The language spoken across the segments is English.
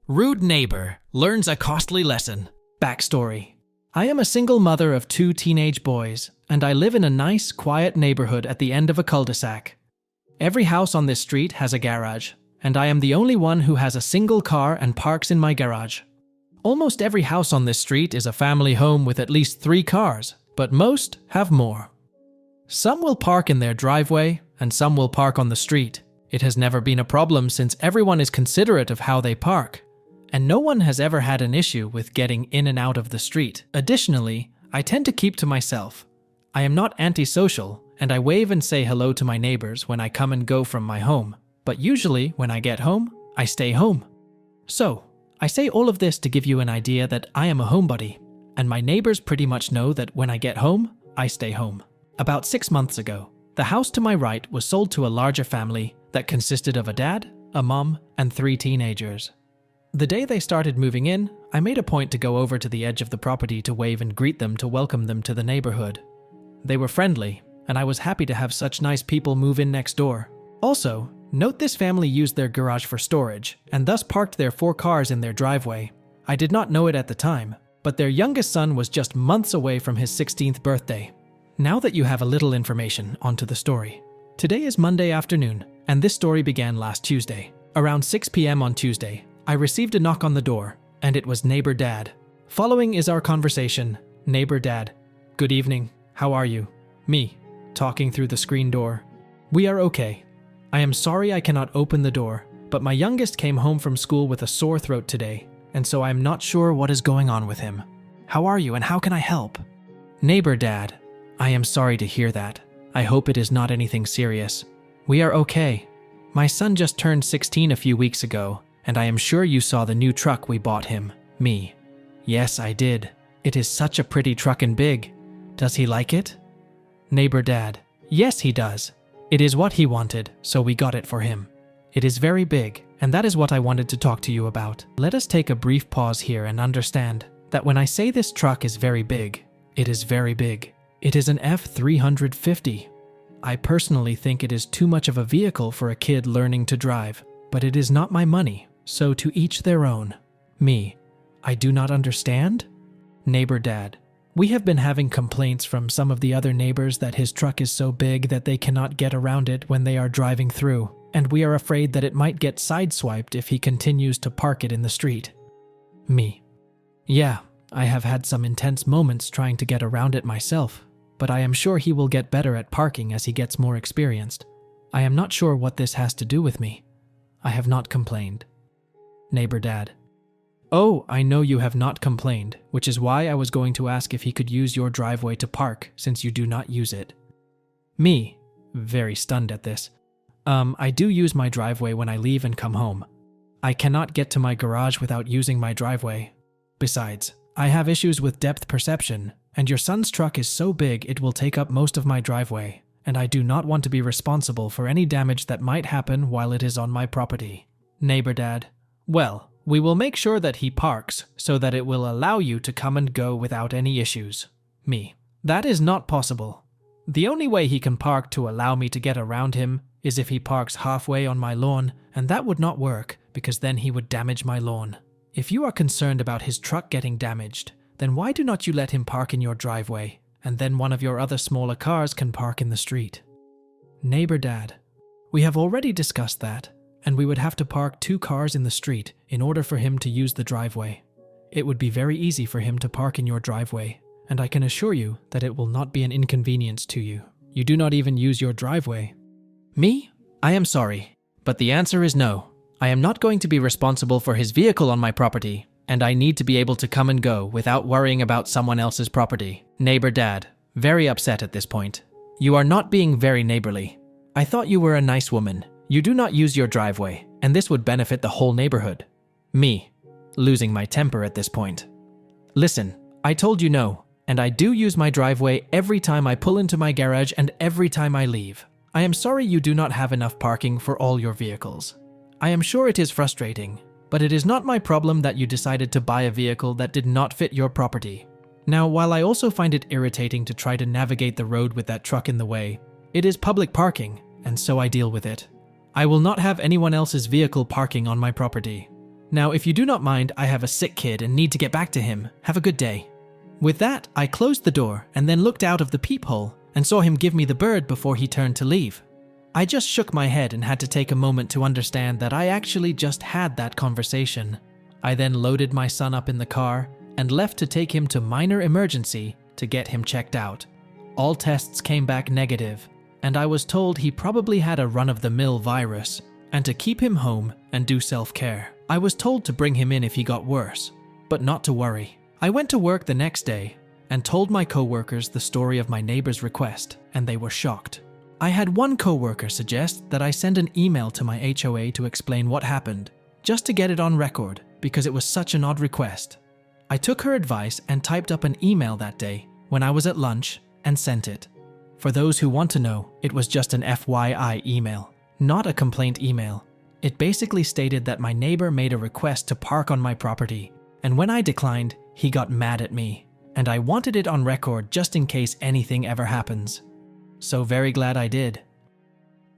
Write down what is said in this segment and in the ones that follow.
Rude neighbor learns a costly lesson. Backstory. I am a single mother of 2 teenage boys, and I live in a nice, quiet neighborhood at the end of a cul-de-sac. Every house on this street has a garage, and I am the only one who has a single car and parks in my garage. Almost every house on this street is a family home with at least 3 cars, but most have more. Some will park in their driveway, and some will park on the street. It has never been a problem since everyone is considerate of how they park, and no one has ever had an issue with getting in and out of the street. Additionally, I tend to keep to myself. I am not antisocial, and I wave and say hello to my neighbors when I come and go from my home, but usually when I get home, I stay home. So, I say all of this to give you an idea that I am a homebody, and my neighbors pretty much know that when I get home, I stay home. About 6 months ago, the house to my right was sold to a larger family that consisted of a dad, a mom, and 3 teenagers. The day they started moving in, I made a point to go over to the edge of the property to wave and greet them to welcome them to the neighborhood. They were friendly, and I was happy to have such nice people move in next door. Also, note this family used their garage for storage, and thus parked their 4 cars in their driveway. I did not know it at the time, but their youngest son was just months away from his 16th birthday. Now that you have a little information, onto the story. Today is Monday afternoon, and this story began last Tuesday. Around 6 p.m. on Tuesday, I received a knock on the door, and it was neighbor Dad. Following is our conversation. Neighbor Dad: "Good evening, how are you?" Me, talking through the screen door: "We are okay. I am sorry I cannot open the door, but my youngest came home from school with a sore throat today, and so I am not sure what is going on with him. How are you and how can I help?" Neighbor Dad: "I am sorry to hear that. I hope it is not anything serious. We are okay. My son just turned 16 a few weeks ago, and I am sure you saw the new truck we bought him." Me: "Yes, I did. It is such a pretty truck and big. Does he like it?" Neighbor Dad: "Yes, he does. It is what he wanted, so we got it for him. It is very big, and that is what I wanted to talk to you about." Let us take a brief pause here and understand that when I say this truck is very big, it is very big. It is an F350. I personally think it is too much of a vehicle for a kid learning to drive, but it is not my money, so to each their own. Me: "I do not understand?" Neighbor Dad: "We have been having complaints from some of the other neighbors that his truck is so big that they cannot get around it when they are driving through, and we are afraid that it might get sideswiped if he continues to park it in the street." Me: "Yeah, I have had some intense moments trying to get around it myself, but I am sure he will get better at parking as he gets more experienced. I am not sure what this has to do with me. I have not complained." Neighbor Dad: "Oh, I know you have not complained, which is why I was going to ask if he could use your driveway to park since you do not use it." Me, very stunned at this: I do use my driveway when I leave and come home. I cannot get to my garage without using my driveway. Besides, I have issues with depth perception, and your son's truck is so big it will take up most of my driveway, and I do not want to be responsible for any damage that might happen while it is on my property." Neighbor Dad: "Well, we will make sure that he parks so that it will allow you to come and go without any issues." Me: "That is not possible. The only way he can park to allow me to get around him is if he parks halfway on my lawn, and that would not work because then he would damage my lawn. If you are concerned about his truck getting damaged, then why do not you let him park in your driveway, and then one of your other smaller cars can park in the street?" Neighbor Dad: "We have already discussed that, and we would have to park 2 cars in the street in order for him to use the driveway. It would be very easy for him to park in your driveway, and I can assure you that it will not be an inconvenience to you. You do not even use your driveway." Me: "I am sorry, but the answer is no. I am not going to be responsible for his vehicle on my property, and I need to be able to come and go without worrying about someone else's property." Neighbor Dad, very upset at this point: "You are not being very neighborly. I thought you were a nice woman. You do not use your driveway, and this would benefit the whole neighborhood." Me, losing my temper at this point: "Listen, I told you no, and I do use my driveway every time I pull into my garage and every time I leave. I am sorry you do not have enough parking for all your vehicles. I am sure it is frustrating, but it is not my problem that you decided to buy a vehicle that did not fit your property. Now, while I also find it irritating to try to navigate the road with that truck in the way, it is public parking, and so I deal with it. I will not have anyone else's vehicle parking on my property. Now, if you do not mind, I have a sick kid and need to get back to him. Have a good day." With that, I closed the door and then looked out of the peephole and saw him give me the bird before he turned to leave. I just shook my head and had to take a moment to understand that I actually just had that conversation. I then loaded my son up in the car and left to take him to minor emergency to get him checked out. All tests came back negative, and I was told he probably had a run-of-the-mill virus, and to keep him home and do self-care. I was told to bring him in if he got worse, but not to worry. I went to work the next day and told my co-workers the story of my neighbor's request, and they were shocked. I had one co-worker suggest that I send an email to my HOA to explain what happened, just to get it on record, because it was such an odd request. I took her advice and typed up an email that day when I was at lunch and sent it. For those who want to know, it was just an FYI email, not a complaint email. It basically stated that my neighbor made a request to park on my property, and when I declined, he got mad at me, and I wanted it on record just in case anything ever happens. So very glad I did.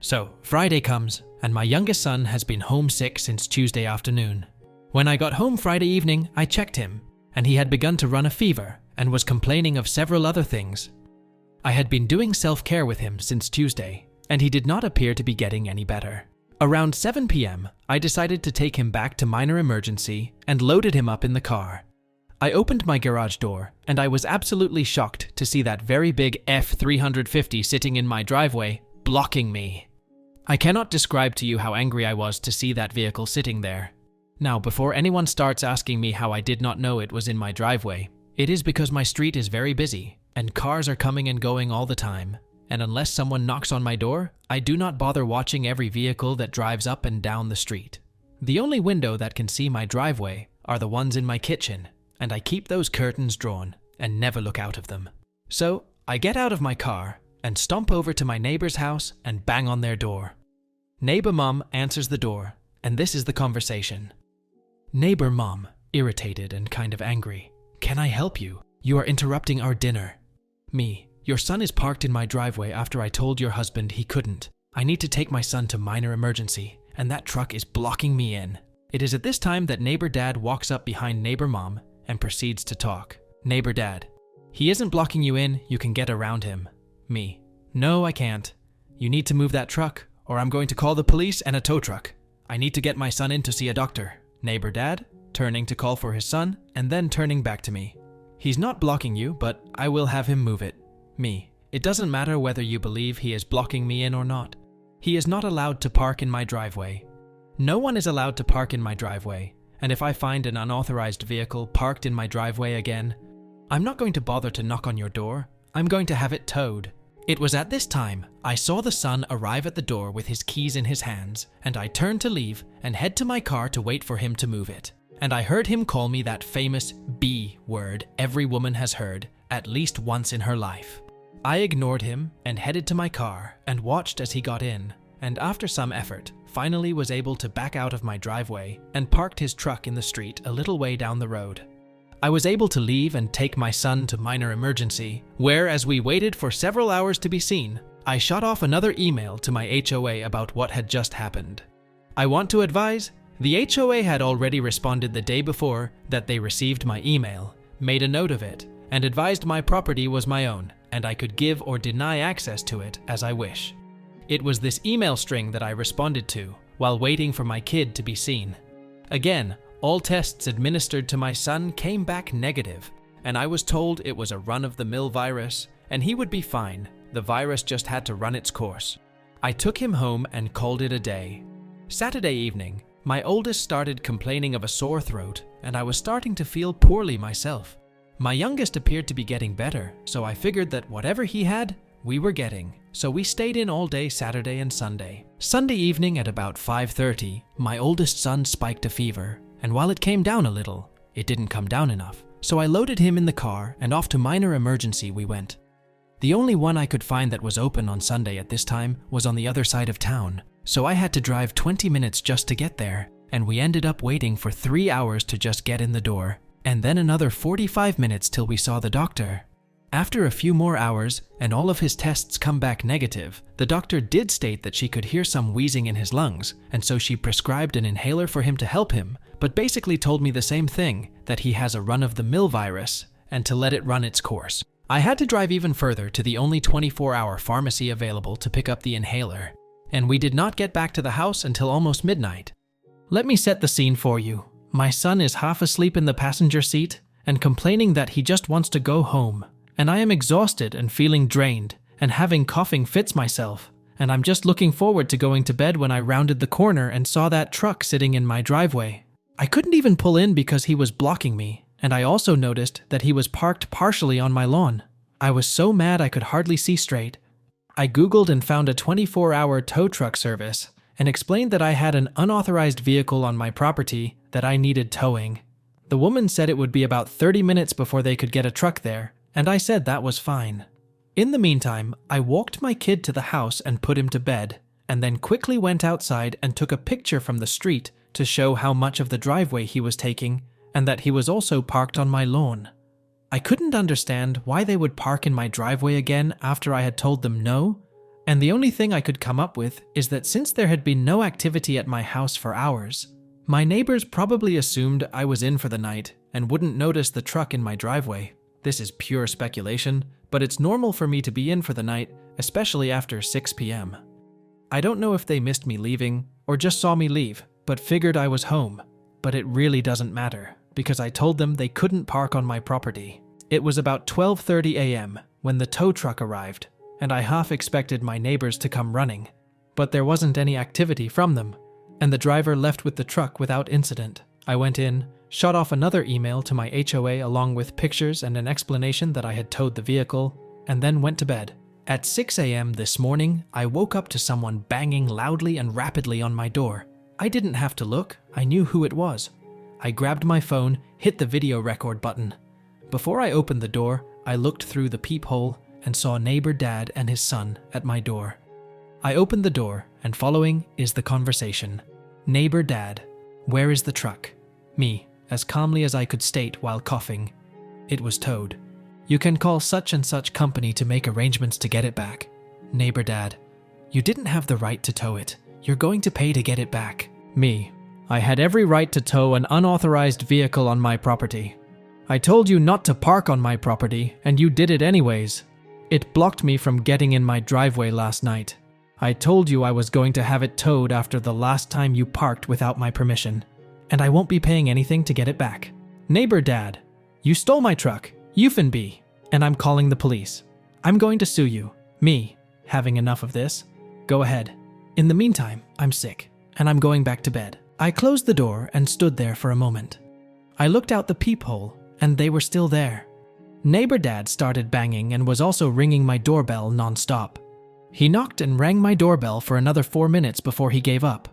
So, Friday comes, and my youngest son has been homesick since Tuesday afternoon. When I got home Friday evening, I checked him, and he had begun to run a fever and was complaining of several other things. I had been doing self-care with him since Tuesday, and he did not appear to be getting any better. Around 7 p.m., I decided to take him back to minor emergency and loaded him up in the car. I opened my garage door, and I was absolutely shocked to see that very big F350 sitting in my driveway, blocking me. I cannot describe to you how angry I was to see that vehicle sitting there. Now, before anyone starts asking me how I did not know it was in my driveway, it is because my street is very busy, and cars are coming and going all the time, and unless someone knocks on my door, I do not bother watching every vehicle that drives up and down the street. The only window that can see my driveway are the ones in my kitchen, and I keep those curtains drawn and never look out of them. So, I get out of my car and stomp over to my neighbor's house and bang on their door. Neighbor Mom answers the door, and this is the conversation. Neighbor Mom, irritated and kind of angry. "Can I help you? You are interrupting our dinner." Me, "Your son is parked in my driveway after I told your husband he couldn't. I need to take my son to minor emergency, and that truck is blocking me in." It is at this time that Neighbor Dad walks up behind Neighbor Mom and proceeds to talk. Neighbor Dad, "He isn't blocking you in, you can get around him." Me, "No, I can't. You need to move that truck, or I'm going to call the police and a tow truck. I need to get my son in to see a doctor." Neighbor Dad, turning to call for his son, and then turning back to me. "He's not blocking you, but I will have him move it." Me, "It doesn't matter whether you believe he is blocking me in or not. He is not allowed to park in my driveway. No one is allowed to park in my driveway, and if I find an unauthorized vehicle parked in my driveway again, I'm not going to bother to knock on your door. I'm going to have it towed." It was at this time I saw the son arrive at the door with his keys in his hands, and I turned to leave and head to my car to wait for him to move it. And I heard him call me that famous B word every woman has heard at least once in her life. I ignored him and headed to my car and watched as he got in, and after some effort, finally was able to back out of my driveway and parked his truck in the street a little way down the road. I was able to leave and take my son to minor emergency, where as we waited for several hours to be seen, I shot off another email to my HOA about what had just happened. I want to advise, the HOA had already responded the day before that they received my email, made a note of it, and advised my property was my own, and I could give or deny access to it as I wish. It was this email string that I responded to while waiting for my kid to be seen. Again, all tests administered to my son came back negative, and I was told it was a run-of-the-mill virus, and he would be fine. The virus just had to run its course. I took him home and called it a day. Saturday evening, my oldest started complaining of a sore throat, and I was starting to feel poorly myself. My youngest appeared to be getting better, so I figured that whatever he had, we were getting. So we stayed in all day Saturday and Sunday. Sunday evening at about 5:30, my oldest son spiked a fever. And while it came down a little, it didn't come down enough. So I loaded him in the car and off to minor emergency we went. The only one I could find that was open on Sunday at this time was on the other side of town. So I had to drive 20 minutes just to get there, and we ended up waiting for 3 hours to just get in the door, and then another 45 minutes till we saw the doctor. After a few more hours and all of his tests come back negative, the doctor did state that she could hear some wheezing in his lungs, and so she prescribed an inhaler for him to help him, but basically told me the same thing, that he has a run-of-the-mill virus and to let it run its course. I had to drive even further to the only 24-hour pharmacy available to pick up the inhaler, and we did not get back to the house until almost midnight. Let me set the scene for you. My son is half asleep in the passenger seat and complaining that he just wants to go home. And I am exhausted and feeling drained and having coughing fits myself, and I'm just looking forward to going to bed when I rounded the corner and saw that truck sitting in my driveway. I couldn't even pull in because he was blocking me, and I also noticed that he was parked partially on my lawn. I was so mad I could hardly see straight. I Googled and found a 24-hour tow truck service and explained that I had an unauthorized vehicle on my property that I needed towing. The woman said it would be about 30 minutes before they could get a truck there, and I said that was fine. In the meantime, I walked my kid to the house and put him to bed, and then quickly went outside and took a picture from the street to show how much of the driveway he was taking, and that he was also parked on my lawn. I couldn't understand why they would park in my driveway again after I had told them no, and the only thing I could come up with is that since there had been no activity at my house for hours, my neighbors probably assumed I was in for the night and wouldn't notice the truck in my driveway. This is pure speculation, but it's normal for me to be in for the night, especially after 6 p.m. I don't know if they missed me leaving or just saw me leave, but figured I was home. But it really doesn't matter, because I told them they couldn't park on my property. It was about 12:30 a.m. when the tow truck arrived, and I half expected my neighbors to come running. But there wasn't any activity from them, and the driver left with the truck without incident. I went in, shot off another email to my HOA along with pictures and an explanation that I had towed the vehicle, and then went to bed. At 6 a.m. this morning, I woke up to someone banging loudly and rapidly on my door. I didn't have to look, I knew who it was. I grabbed my phone, hit the video record button. Before I opened the door, I looked through the peephole and saw neighbor Dad and his son at my door. I opened the door, and following is the conversation. Neighbor Dad, where is the truck? Me, as calmly as I could state while coughing. It was towed. You can call such and such company to make arrangements to get it back. Neighbor Dad, you didn't have the right to tow it. You're going to pay to get it back. Me, I had every right to tow an unauthorized vehicle on my property. I told you not to park on my property, and you did it anyways. It blocked me from getting in my driveway last night. I told you I was going to have it towed after the last time you parked without my permission, and I won't be paying anything to get it back. Neighbor Dad, you stole my truck, Euphenby, and I'm calling the police. I'm going to sue you. Me, having enough of this. Go ahead. In the meantime, I'm sick, and I'm going back to bed. I closed the door and stood there for a moment. I looked out the peephole, and they were still there. Neighbor Dad started banging and was also ringing my doorbell non-stop. He knocked and rang my doorbell for another 4 minutes before he gave up.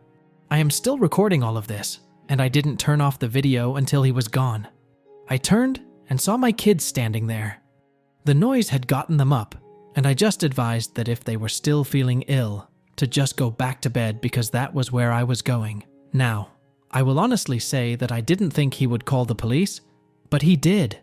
I am still recording all of this, and I didn't turn off the video until he was gone. I turned and saw my kids standing there. The noise had gotten them up, and I just advised that if they were still feeling ill, to just go back to bed because that was where I was going. Now, I will honestly say that I didn't think he would call the police, but he did.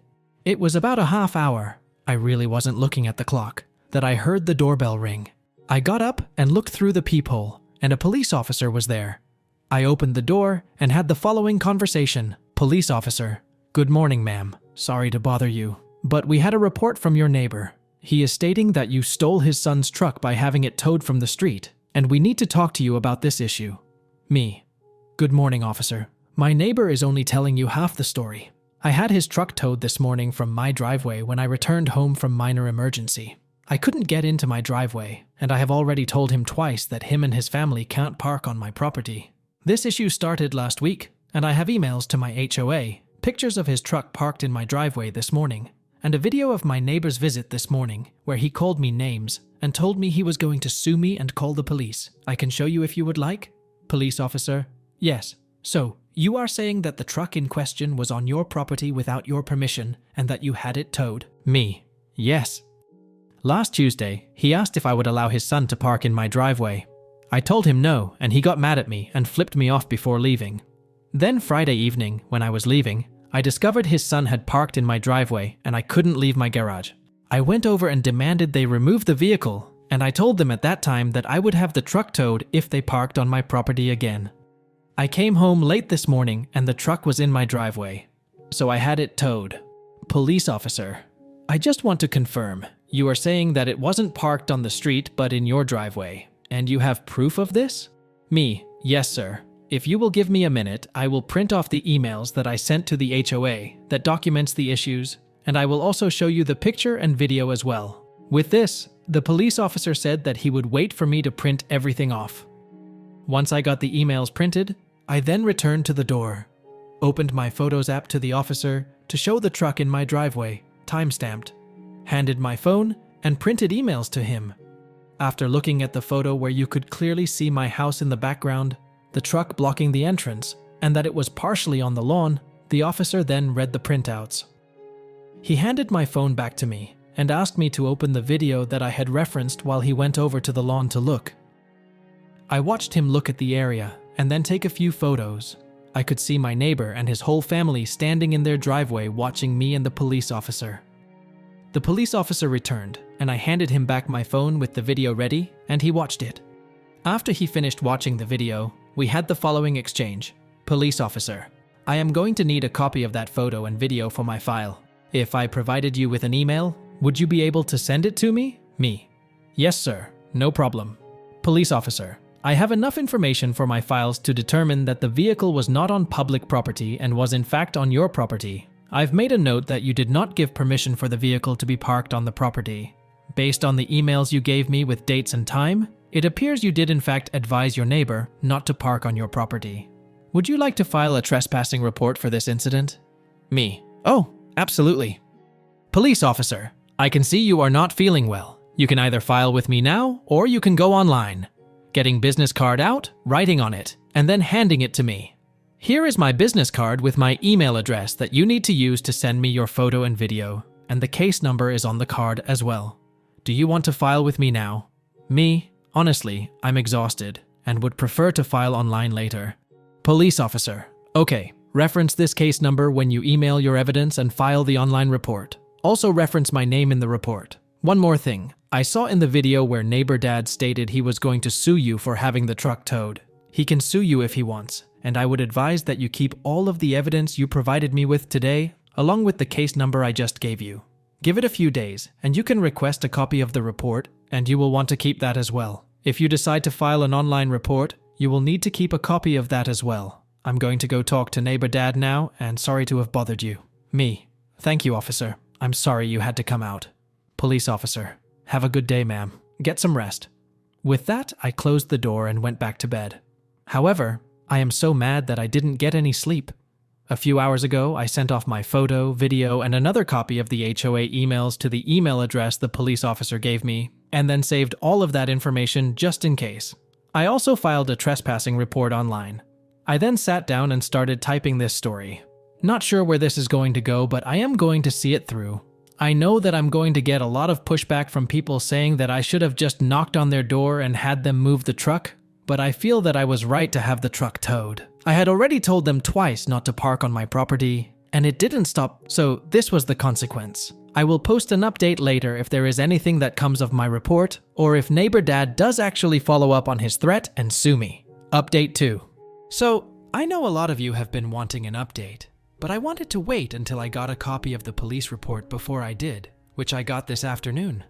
It was about a half hour, I really wasn't looking at the clock, that I heard the doorbell ring. I got up and looked through the peephole, and a police officer was there. I opened the door and had the following conversation. Police officer, good morning, ma'am. Sorry to bother you, but we had a report from your neighbor. He is stating that you stole his son's truck by having it towed from the street, and we need to talk to you about this issue. Me, good morning, officer. My neighbor is only telling you half the story. I had his truck towed this morning from my driveway when I returned home from minor emergency. I couldn't get into my driveway, and I have already told him twice that him and his family can't park on my property. This issue started last week, and I have emails to my HOA, pictures of his truck parked in my driveway this morning, and a video of my neighbor's visit this morning where he called me names and told me he was going to sue me and call the police. I can show you if you would like. Police officer, yes. So, you are saying that the truck in question was on your property without your permission and that you had it towed? Me, yes. Last Tuesday, he asked if I would allow his son to park in my driveway. I told him no, and he got mad at me and flipped me off before leaving. Then Friday evening, when I was leaving, I discovered his son had parked in my driveway and I couldn't leave my garage. I went over and demanded they remove the vehicle, and I told them at that time that I would have the truck towed if they parked on my property again. I came home late this morning and the truck was in my driveway, so I had it towed. Police officer, I just want to confirm, you are saying that it wasn't parked on the street but in your driveway, and you have proof of this? Me, yes sir. If you will give me a minute, I will print off the emails that I sent to the HOA that documents the issues, and I will also show you the picture and video as well. With this, the police officer said that he would wait for me to print everything off. Once I got the emails printed, I then returned to the door, opened my Photos app to the officer to show the truck in my driveway, timestamped, handed my phone, and printed emails to him. After looking at the photo where you could clearly see my house in the background, the truck blocking the entrance, and that it was partially on the lawn, the officer then read the printouts. He handed my phone back to me and asked me to open the video that I had referenced while he went over to the lawn to look. I watched him look at the area and then take a few photos. I could see my neighbor and his whole family standing in their driveway watching me and the police officer. The police officer returned, and I handed him back my phone with the video ready, and he watched it. After he finished watching the video, we had the following exchange. Police officer, I am going to need a copy of that photo and video for my file. If I provided you with an email, would you be able to send it to me? Me. Yes, sir. No problem. Police officer, I have enough information for my files to determine that the vehicle was not on public property and was in fact on your property. I've made a note that you did not give permission for the vehicle to be parked on the property. Based on the emails you gave me with dates and time, it appears you did in fact advise your neighbor not to park on your property. Would you like to file a trespassing report for this incident? Me. Oh, absolutely. Police officer, I can see you are not feeling well. You can either file with me now, or you can go online. Getting business card out, writing on it, and then handing it to me. Here is my business card with my email address that you need to use to send me your photo and video, and the case number is on the card as well. Do you want to file with me now? Me. Honestly, I'm exhausted and would prefer to file online later. Police officer. Okay, reference this case number when you email your evidence and file the online report. Also reference my name in the report. One more thing. I saw in the video where neighbor dad stated he was going to sue you for having the truck towed. He can sue you if he wants, and I would advise that you keep all of the evidence you provided me with today, along with the case number I just gave you. Give it a few days, and you can request a copy of the report, and you will want to keep that as well. If you decide to file an online report, you will need to keep a copy of that as well. I'm going to go talk to neighbor dad now, and sorry to have bothered you. Me. Thank you, officer. I'm sorry you had to come out. Police officer. Have a good day, ma'am. Get some rest. With that, I closed the door and went back to bed. However, I am so mad that I didn't get any sleep. A few hours ago, I sent off my photo, video, and another copy of the HOA emails to the email address the police officer gave me, and then saved all of that information just in case. I also filed a trespassing report online. I then sat down and started typing this story. Not sure where this is going to go, but I am going to see it through. I know that I'm going to get a lot of pushback from people saying that I should have just knocked on their door and had them move the truck, but I feel that I was right to have the truck towed. I had already told them twice not to park on my property, and it didn't stop, so this was the consequence. I will post an update later if there is anything that comes of my report, or if neighbor dad does actually follow up on his threat and sue me. Update 2. So, I know a lot of you have been wanting an update, but I wanted to wait until I got a copy of the police report before I did, which I got this afternoon.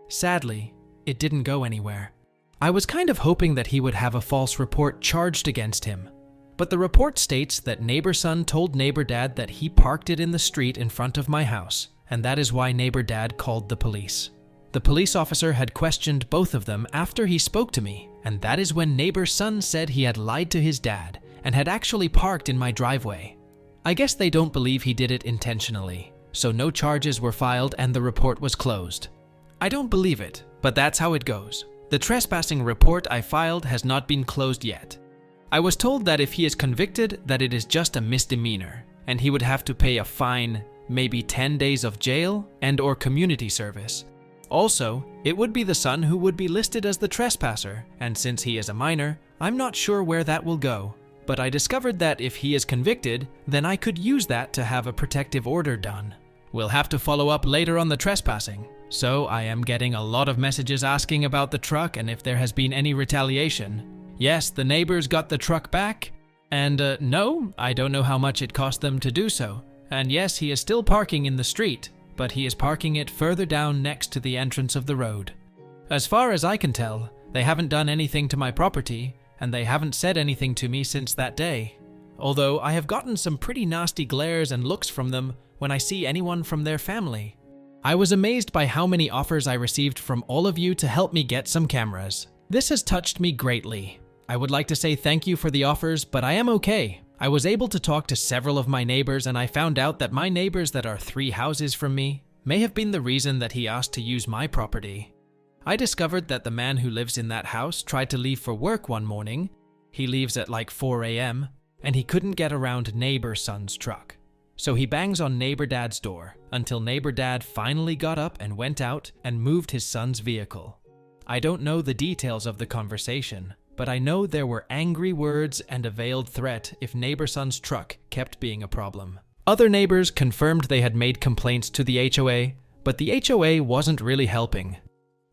Sadly, it didn't go anywhere. I was kind of hoping that he would have a false report charged against him, but the report states that neighbor son told neighbor dad that he parked it in the street in front of my house, and that is why neighbor dad called the police. The police officer had questioned both of them after he spoke to me, and that is when neighbor son said he had lied to his dad and had actually parked in my driveway. I guess they don't believe he did it intentionally, so no charges were filed and the report was closed. I don't believe it, but that's how it goes. The trespassing report I filed has not been closed yet. I was told that if he is convicted, that it is just a misdemeanor, and he would have to pay a fine, maybe 10 days of jail and/or community service. Also, it would be the son who would be listed as the trespasser, and since he is a minor, I'm not sure where that will go. But I discovered that if he is convicted, then I could use that to have a protective order done. We'll have to follow up later on the trespassing. So I am getting a lot of messages asking about the truck and if there has been any retaliation. Yes, the neighbors got the truck back. And no, I don't know how much it cost them to do so. And yes, he is still parking in the street, but he is parking it further down next to the entrance of the road. As far as I can tell, they haven't done anything to my property, and they haven't said anything to me since that day. Although I have gotten some pretty nasty glares and looks from them when I see anyone from their family. I was amazed by how many offers I received from all of you to help me get some cameras. This has touched me greatly. I would like to say thank you for the offers, but I am okay. I was able to talk to several of my neighbors, and I found out that my neighbors that are 3 houses from me may have been the reason that he asked to use my property. I discovered that the man who lives in that house tried to leave for work one morning. He leaves at like 4 a.m. and he couldn't get around neighbor son's truck. So he bangs on neighbor dad's door until neighbor dad finally got up and went out and moved his son's vehicle. I don't know the details of the conversation, but I know there were angry words and a veiled threat if neighbor son's truck kept being a problem. Other neighbors confirmed they had made complaints to the HOA, but the HOA wasn't really helping.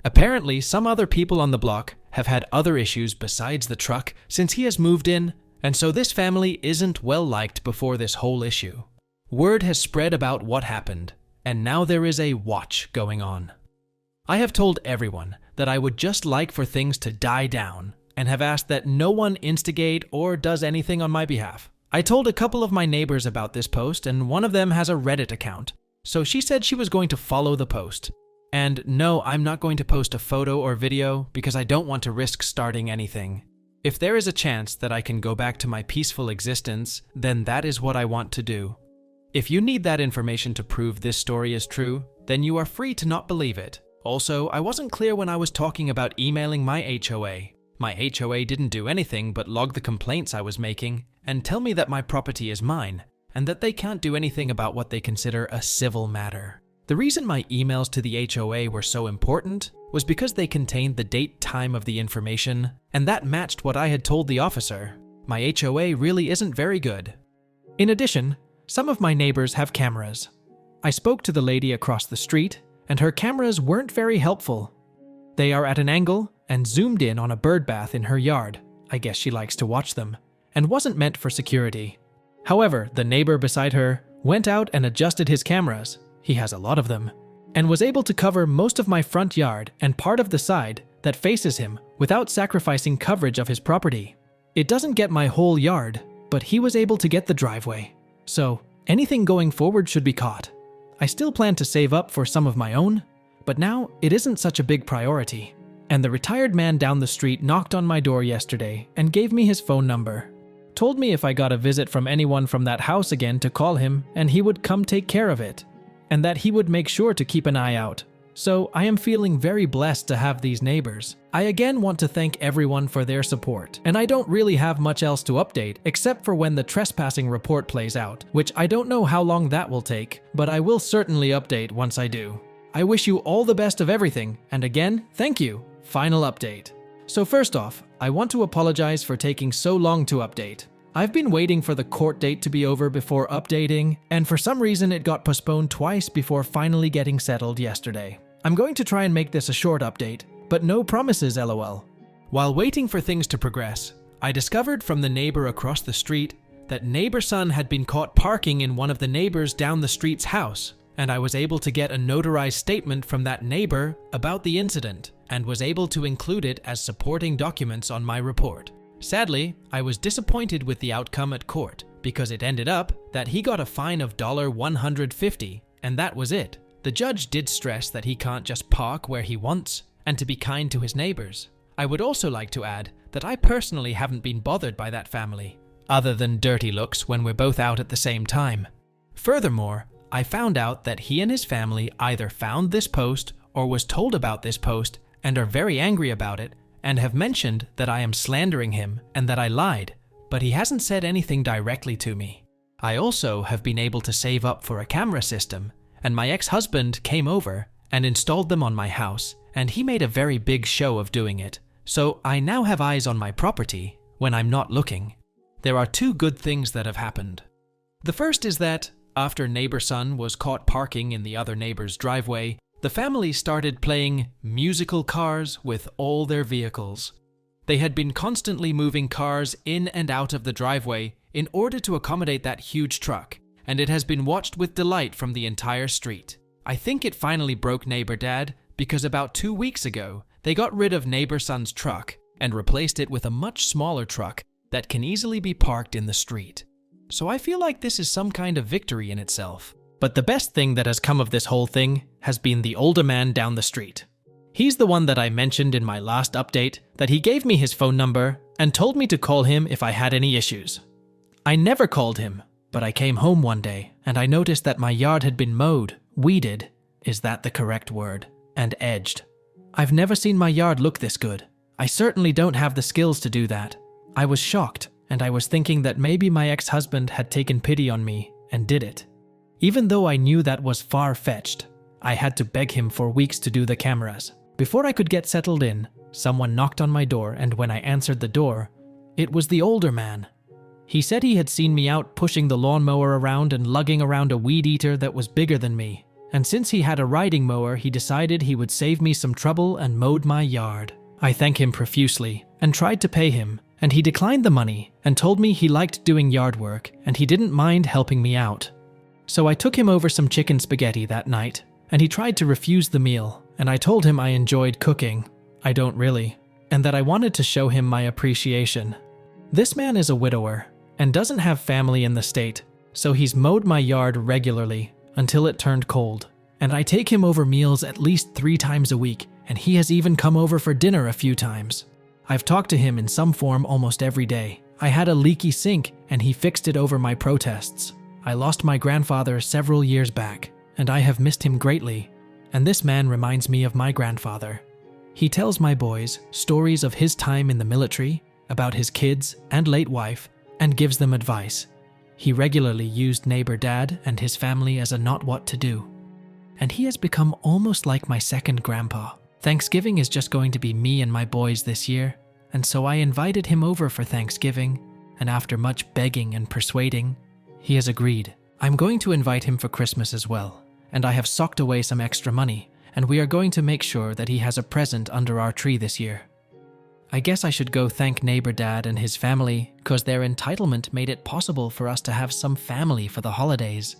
Apparently, some other people on the block have had other issues besides the truck since he has moved in, and so this family isn't well liked before this whole issue. Word has spread about what happened, and now there is a watch going on. I have told everyone that I would just like for things to die down and have asked that no one instigate or does anything on my behalf. I told a couple of my neighbors about this post, and one of them has a Reddit account, so she said she was going to follow the post. And no, I'm not going to post a photo or video because I don't want to risk starting anything. If there is a chance that I can go back to my peaceful existence, then that is what I want to do. If you need that information to prove this story is true, then you are free to not believe it. Also, I wasn't clear when I was talking about emailing my HOA. My HOA didn't do anything but log the complaints I was making and tell me that my property is mine and that they can't do anything about what they consider a civil matter. The reason my emails to the HOA were so important was because they contained the date, time of the information, and that matched what I had told the officer. My HOA really isn't very good. In addition, some of my neighbors have cameras. I spoke to the lady across the street, and her cameras weren't very helpful. They are at an angle and zoomed in on a bird bath in her yard. I guess she likes to watch them, and wasn't meant for security. However, the neighbor beside her went out and adjusted his cameras. He has a lot of them, and was able to cover most of my front yard and part of the side that faces him without sacrificing coverage of his property. It doesn't get my whole yard, but he was able to get the driveway. So anything going forward should be caught. I still plan to save up for some of my own, but now it isn't such a big priority. And the retired man down the street knocked on my door yesterday and gave me his phone number. Told me if I got a visit from anyone from that house again to call him and he would come take care of it. And that he would make sure to keep an eye out. So I am feeling very blessed to have these neighbors. I again want to thank everyone for their support, and I don't really have much else to update except for when the trespassing report plays out, which I don't know how long that will take, but I will certainly update once I do. I wish you all the best of everything, and again, thank you. Final update. So first off, I want to apologize for taking so long to update. I've been waiting for the court date to be over before updating, and for some reason it got postponed twice before finally getting settled yesterday. I'm going to try and make this a short update, but no promises lol. While waiting for things to progress, I discovered from the neighbor across the street that neighbor son had been caught parking in one of the neighbors down the street's house, and I was able to get a notarized statement from that neighbor about the incident, and was able to include it as supporting documents on my report. Sadly, I was disappointed with the outcome at court because it ended up that he got a fine of $150, and that was it. The judge did stress that he can't just park where he wants and to be kind to his neighbors. I would also like to add that I personally haven't been bothered by that family, other than dirty looks when we're both out at the same time. Furthermore, I found out that he and his family either found this post or was told about this post and are very angry about it, and have mentioned that I am slandering him and that I lied, but he hasn't said anything directly to me. I also have been able to save up for a camera system, and my ex-husband came over and installed them on my house, and he made a very big show of doing it, so I now have eyes on my property when I'm not looking. There are two good things that have happened. The first is that After neighbor son was caught parking in the other neighbor's driveway, the family started playing musical cars with all their vehicles. They had been constantly moving cars in and out of the driveway in order to accommodate that huge truck, and it has been watched with delight from the entire street. I think it finally broke neighbor dad because about 2 weeks ago, they got rid of neighbor son's truck and replaced it with a much smaller truck that can easily be parked in the street. So I feel like this is some kind of victory in itself. But the best thing that has come of this whole thing has been the older man down the street. He's the one that I mentioned in my last update that he gave me his phone number and told me to call him if I had any issues. I never called him, but I came home one day and I noticed that my yard had been mowed, weeded, is that the correct word, and edged. I've never seen my yard look this good. I certainly don't have the skills to do that. I was shocked, and I was thinking that maybe my ex-husband had taken pity on me and did it. Even though I knew that was far-fetched, I had to beg him for weeks to do the cameras. Before I could get settled in, someone knocked on my door, and when I answered the door, it was the older man. He said he had seen me out pushing the lawnmower around and lugging around a weed eater that was bigger than me, and since he had a riding mower, he decided he would save me some trouble and mowed my yard. I thanked him profusely and tried to pay him, and he declined the money and told me he liked doing yard work and he didn't mind helping me out. So I took him over some chicken spaghetti that night, and he tried to refuse the meal, and I told him I enjoyed cooking. I don't really, and that I wanted to show him my appreciation. This man is a widower and doesn't have family in the state, so he's mowed my yard regularly until it turned cold, and I take him over meals at least 3 times a week, and he has even come over for dinner a few times. I've talked to him in some form almost every day. I had a leaky sink, and he fixed it over my protests. I lost my grandfather several years back, and I have missed him greatly, and this man reminds me of my grandfather. He tells my boys stories of his time in the military, about his kids and late wife, and gives them advice. He regularly used neighbor dad and his family as a not what to do. And he has become almost like my second grandpa. Thanksgiving is just going to be me and my boys this year, and so I invited him over for Thanksgiving, and after much begging and persuading, he has agreed. I'm going to invite him for Christmas as well, and I have socked away some extra money, and we are going to make sure that he has a present under our tree this year. I guess I should go thank neighbor dad and his family, cause their entitlement made it possible for us to have some family for the holidays.